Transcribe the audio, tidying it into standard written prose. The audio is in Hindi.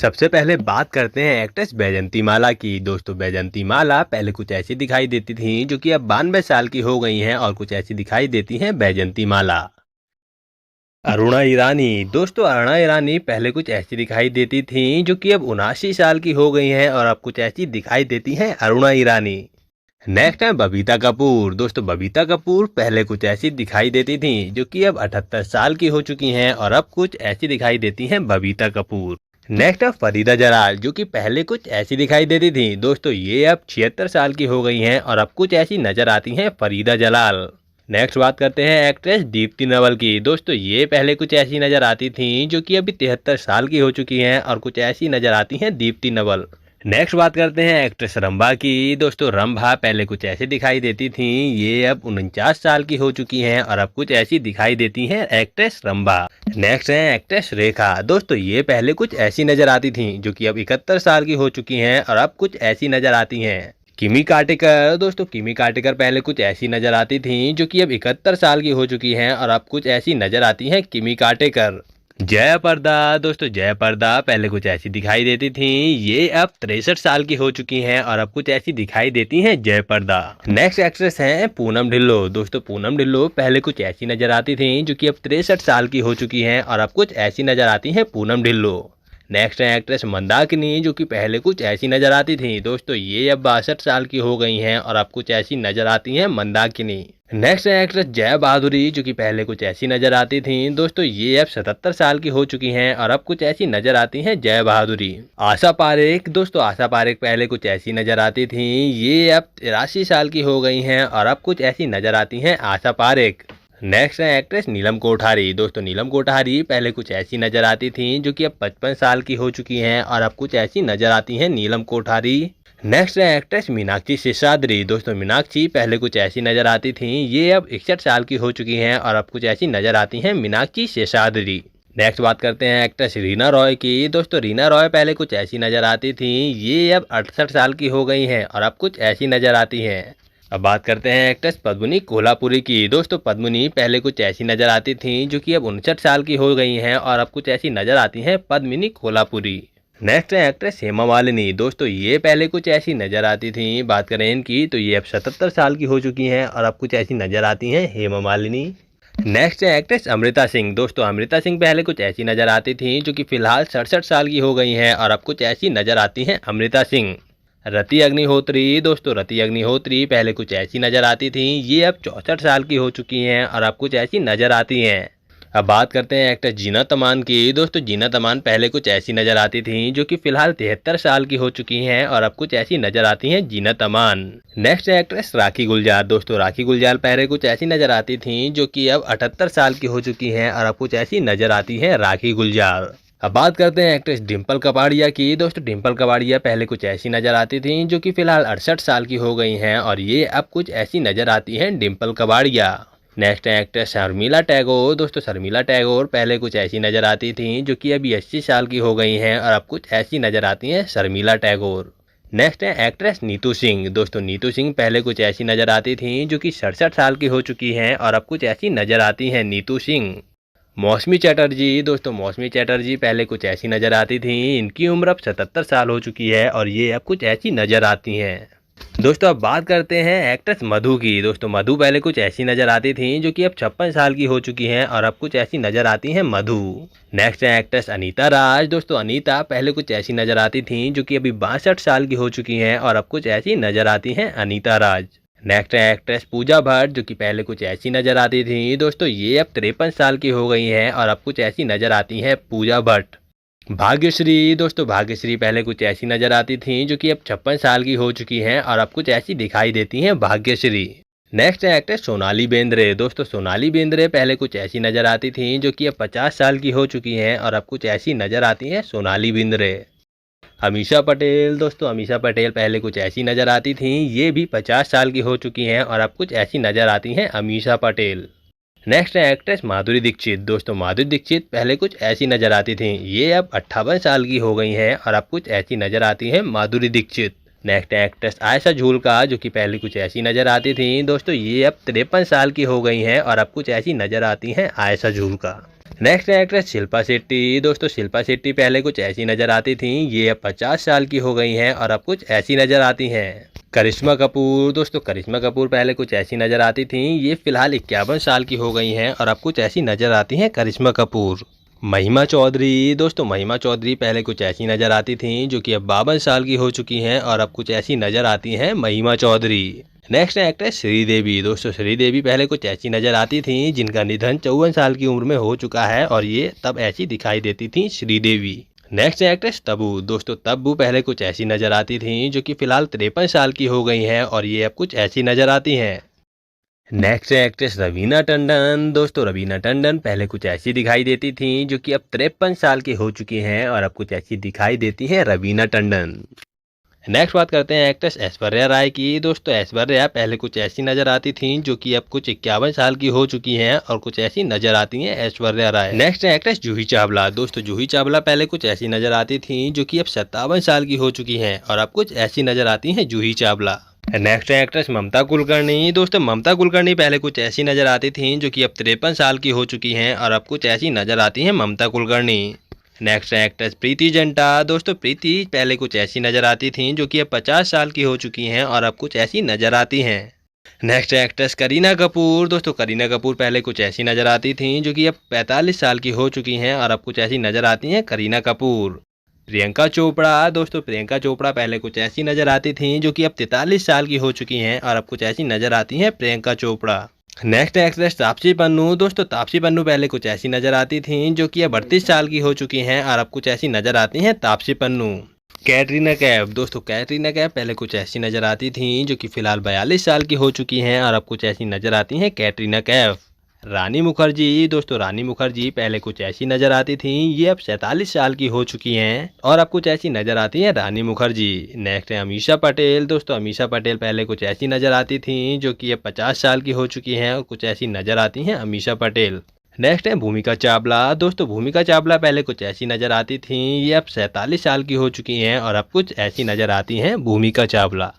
सबसे पहले बात करते हैं एक्ट्रेस बैजंती माला की। दोस्तों बैजंती माला पहले कुछ ऐसी दिखाई देती थी जो कि अब 92 साल की हो गई हैं और कुछ ऐसी दिखाई देती हैं बैजंती माला। अरुणा ईरानी। दोस्तों अरुणा ईरानी पहले कुछ ऐसी दिखाई देती थी जो कि अब 79 साल की हो गई हैं और अब कुछ ऐसी दिखाई देती हैं अरुणा ईरानी। नेक्स्ट है बबीता कपूर। दोस्तों बबीता कपूर पहले कुछ ऐसी दिखाई देती थी जो कि अब 78 साल की हो चुकी हैं और अब कुछ ऐसी दिखाई देती हैं बबीता कपूर। नेक्स्ट है फरीदा जलाल जो कि पहले कुछ ऐसी दिखाई देती थी। दोस्तों ये अब 76 साल की हो गई हैं और अब कुछ ऐसी नजर आती हैं फरीदा जलाल। नेक्स्ट बात करते हैं एक्ट्रेस दीप्ति नवल की। दोस्तों ये पहले कुछ ऐसी नजर आती थी जो कि अभी 73 साल की हो चुकी हैं और कुछ ऐसी नजर आती हैं दीप्ति नवल। नेक्स्ट बात करते हैं एक्ट्रेस रंभा की। दोस्तों रंभा पहले कुछ ऐसे दिखाई देती थी, ये अब 49 साल की हो चुकी हैं और अब कुछ ऐसी दिखाई देती हैं एक्ट्रेस रंभा। नेक्स्ट है एक्ट्रेस रेखा। दोस्तों ये पहले कुछ ऐसी नजर आती थी जो कि अब 71 साल की हो चुकी हैं और अब कुछ ऐसी नजर आती हैं। किमी काटेकर। दोस्तों किमी काटेकर पहले कुछ ऐसी नजर आती थी जो कि अब 71 साल की हो चुकी हैं और अब कुछ ऐसी नजर आती हैं किमी काटेकर। जया प्रदा। दोस्तों जया प्रदा पहले कुछ ऐसी दिखाई देती थी, ये अब 63 साल की हो चुकी हैं और अब कुछ ऐसी दिखाई देती हैं जया प्रदा। नेक्स्ट एक्ट्रेस हैं पूनम ढिल्लो। दोस्तों पूनम ढिल्लो पहले कुछ ऐसी नजर आती थी जो कि अब 63 साल की हो चुकी हैं और अब कुछ ऐसी नजर आती हैं पूनम ढिल्लो। नेक्स्ट है एक्ट्रेस मंदाकिनी जो कि पहले कुछ ऐसी नजर आती थी। दोस्तों ये अब 62 साल की हो गई हैं और अब कुछ ऐसी नजर आती हैं मंदाकिनी। नेक्स्ट है एक्ट्रेस जया बहादुरी जो कि पहले कुछ ऐसी नजर आती थी। दोस्तों ये अब 77 साल की हो चुकी हैं और अब कुछ ऐसी नजर आती हैं जया बहादुरी। आशा पारेख। दोस्तों आशा पारेख पहले कुछ ऐसी नजर आती थी, ये अब 83 साल की हो गई हैं और अब कुछ ऐसी नजर आती हैं आशा पारेख। नेक्स्ट है एक्ट्रेस नीलम कोठारी। दोस्तों नीलम कोठारी पहले कुछ ऐसी नजर आती थी जो कि अब 55 साल की हो चुकी हैं और अब कुछ ऐसी नजर आती हैं नीलम कोठारी। नेक्स्ट है एक्ट्रेस मीनाक्षी शेषाद्री। दोस्तों मीनाक्षी पहले कुछ ऐसी नजर आती थी, ये अब 61 साल की हो चुकी हैं और अब कुछ ऐसी नजर आती हैं मीनाक्षी शेषाद्री। नेक्स्ट बात करते हैं एक्ट्रेस रीना रॉय की। दोस्तों रीना रॉय पहले कुछ ऐसी नजर आती थी, ये अब 68 साल की हो गई हैं और अब कुछ ऐसी नजर आती हैं। अब बात करते हैं एक्ट्रेस पद्मिनी कोल्हापुरी की। दोस्तों पद्मिनी पहले कुछ ऐसी नजर आती थी जो कि अब 59 साल की हो गई हैं और अब कुछ ऐसी नजर आती हैं पद्मिनी कोल्हापुरी। नेक्स्ट है एक्ट्रेस हेमा मालिनी। दोस्तों ये पहले कुछ ऐसी नजर आती थी, बात करें इनकी तो ये अब 77 साल की हो चुकी हैं और अब कुछ ऐसी नजर आती हैं हेमा मालिनी। नेक्स्ट है एक्ट्रेस अमृता सिंह। दोस्तों अमृता सिंह पहले कुछ ऐसी नजर आती थी जो कि फिलहाल 67 साल की हो गई हैं और अब कुछ ऐसी नजर आती हैं अमृता सिंह। रति अग्निहोत्री। दोस्तों रति अग्निहोत्री पहले कुछ ऐसी नजर आती थी, ये अब 64 साल की हो चुकी हैं और अब कुछ ऐसी नजर आती हैं। अब बात करते हैं एक्ट्रेस जीनत अमान की। दोस्तों जीनत अमान पहले कुछ ऐसी नजर आती थी जो कि फिलहाल 73 साल की हो चुकी हैं और अब कुछ ऐसी नजर आती हैं जीनत अमान। नेक्स्ट है एक्ट्रेस राखी गुलजार। दोस्तों राखी गुलजार पहले कुछ ऐसी नजर आती थी जो कि अब 78 साल की हो चुकी हैं और अब कुछ ऐसी नजर आती है राखी गुलजार। अब बात करते हैं एक्ट्रेस डिम्पल कपाड़िया की। दोस्तों डिम्पल कपाड़िया पहले कुछ ऐसी नजर आती थी जो कि फिलहाल 68 साल की हो गई हैं और ये अब कुछ ऐसी नजर आती हैं डिम्पल कपाड़िया। नेक्स्ट है एक्ट्रेस शर्मिला टैगोर। दोस्तों शर्मिला टैगोर पहले कुछ ऐसी नजर आती थी जो कि अभी 80 साल की हो गई हैं और अब कुछ ऐसी नजर आती हैं शर्मिला टैगोर। नेक्स्ट है एक्ट्रेस नीतू सिंह। दोस्तों नीतू सिंह पहले कुछ ऐसी नजर आती थी जो कि 67 साल की हो चुकी हैं और अब कुछ ऐसी नजर आती हैं नीतू सिंह। मौसमी चटर्जी। दोस्तों मौसमी चटर्जी पहले कुछ ऐसी नजर आती थी, इनकी उम्र अब 77 साल हो चुकी है और ये अब कुछ ऐसी नजर आती हैं। दोस्तों अब बात करते हैं एक्ट्रेस मधु की। दोस्तों मधु पहले कुछ ऐसी नजर आती थी जो कि अब 56 साल की हो चुकी हैं और अब कुछ ऐसी नजर आती हैं मधु। नेक्स्ट है एक्ट्रेस अनीता राज। दोस्तों अनीता पहले कुछ ऐसी नजर आती थी जो कि अभी 62 साल की हो चुकी हैं और अब कुछ ऐसी नजर आती हैं अनीता राज। नेक्स्ट है एक्ट्रेस पूजा भट्ट जो कि पहले कुछ ऐसी नजर आती थी। दोस्तों ये अब 53 साल की हो गई हैं और अब कुछ ऐसी नजर आती हैं पूजा भट्ट। भाग्यश्री। दोस्तों भाग्यश्री पहले कुछ ऐसी नजर आती थी जो कि अब 56 साल की हो चुकी हैं और अब कुछ ऐसी दिखाई देती हैं भाग्यश्री। नेक्स्ट है एक्ट्रेस सोनाली बेंद्रे। दोस्तों सोनाली बेंद्रे पहले कुछ ऐसी नजर आती थी जो कि अब 50 साल की हो चुकी हैं और अब कुछ ऐसी नजर आती हैं सोनाली बेंद्रे। अमीषा पटेल। दोस्तों अमीषा पटेल पहले कुछ ऐसी नजर आती थी, ये भी 50 साल की हो चुकी हैं और अब कुछ ऐसी नजर आती हैं अमीषा पटेल। नेक्स्ट है एक्ट्रेस माधुरी दीक्षित। दोस्तों माधुरी दीक्षित पहले कुछ ऐसी नजर आती थी, ये अब 58 साल की हो गई हैं और अब कुछ ऐसी नजर आती हैं माधुरी दीक्षित। नेक्स्ट है एक्ट्रेस आयशा झूलका जो कि पहले कुछ ऐसी नजर आती थी। दोस्तों ये अब 53 साल की हो गई हैं और अब कुछ ऐसी नजर आती हैं आयशा झूलका। नेक्स्ट है एक्ट्रेस शिल्पा शेट्टी। दोस्तों शिल्पा शेट्टी पहले कुछ ऐसी नजर आती थी, ये अब 50 साल की हो गई हैं और अब कुछ ऐसी नजर आती हैं। करिश्मा कपूर। दोस्तों करिश्मा कपूर पहले कुछ ऐसी नजर आती थी, ये फिलहाल 51 साल की हो गई हैं और अब कुछ ऐसी नजर आती हैं करिश्मा कपूर। महिमा चौधरी। दोस्तों महिमा चौधरी पहले कुछ ऐसी नजर आती थी, जो कि अब 52 साल की हो चुकी हैं और अब कुछ ऐसी नजर आती हैं महिमा चौधरी। नेक्स्ट है एक्ट्रेस श्रीदेवी। दोस्तों श्रीदेवी पहले कुछ ऐसी नजर आती थी, जिनका निधन 54 साल की उम्र में हो चुका है और ये तब ऐसी दिखाई देती थी श्रीदेवी। नेक्स्ट है एक्ट्रेस तब्बू। दोस्तों तब्बू पहले कुछ ऐसी नजर आती थी, जो कि फिलहाल 53 साल की हो गई हैं और ये अब कुछ ऐसी नजर आती हैं। नेक्स्ट है एक्ट्रेस रवीना टंडन। दोस्तों रवीना टंडन पहले कुछ ऐसी दिखाई देती थी, जो कि अब 53 साल की हो चुकी हैं और अब कुछ ऐसी दिखाई देती हैं रवीना टंडन। नेक्स्ट बात करते हैं एक्ट्रेस ऐश्वर्या राय की। दोस्तों ऐश्वर्या पहले कुछ ऐसी नजर आती थी, जो कि अब कुछ 51 साल की हो चुकी हैं और कुछ ऐसी नजर आती हैं ऐश्वर्या राय। नेक्स्ट है एक्ट्रेस जूही चावला। दोस्तों जूही चावला पहले कुछ ऐसी नजर आती थी, जो कि अब 57 साल की हो चुकी हैं और अब कुछ ऐसी नजर आती हैं जूही चावला। नेक्स्ट है एक्ट्रेस ममता कुलकर्णी। दोस्तों ममता कुलकर्णी पहले कुछ ऐसी नजर आती थी, जो कि अब 53 साल की हो चुकी हैं और अब कुछ ऐसी नजर आती हैं ममता कुलकर्णी। नेक्स्ट है एक्ट्रेस प्रीति जिंटा। दोस्तों प्रीति पहले कुछ ऐसी नजर आती थी, जो कि अब 50 साल की हो चुकी हैं और अब कुछ ऐसी नजर आती हैं। नेक्स्ट है एक्ट्रेस करीना कपूर। दोस्तों करीना कपूर पहले कुछ ऐसी नजर आती थी, जो कि अब 45 साल की हो चुकी हैं और अब कुछ ऐसी नजर आती हैं करीना कपूर। प्रियंका चोपड़ा। दोस्तों प्रियंका चोपड़ा पहले कुछ ऐसी नजर आती थी, जो कि अब 43 साल की हो चुकी हैं और अब कुछ ऐसी नजर आती हैं प्रियंका चोपड़ा। Next actress Taapsee Pannu. दोस्तों तापसी पन्नू पहले कुछ ऐसी नजर आती थी, जो कि अब 38 साल की हो चुकी हैं और अब कुछ ऐसी नजर आती हैं तापसी पन्नू। कैटरीना कैफ। दोस्तों कैटरीना कैफ पहले कुछ ऐसी नजर आती थी, जो कि फिलहाल 42 साल की हो चुकी हैं और अब कुछ ऐसी नजर आती हैं कैटरीना कैफ। रानी मुखर्जी। दोस्तों रानी मुखर्जी पहले कुछ ऐसी नजर आती थी, ये अब 47 साल की हो चुकी हैं और अब कुछ ऐसी नजर आती हैं रानी मुखर्जी। नेक्स्ट है अमीषा पटेल। दोस्तों अमीषा पटेल पहले कुछ ऐसी नजर आती थी, जो कि अब 50 साल की हो चुकी हैं और कुछ ऐसी नजर आती हैं अमीषा पटेल। नेक्स्ट है भूमिका चावला। दोस्तों भूमिका चावला पहले कुछ ऐसी नजर आती थी, ये अब 47 साल की हो चुकी हैं और अब कुछ ऐसी नजर आती हैं भूमिका चावला।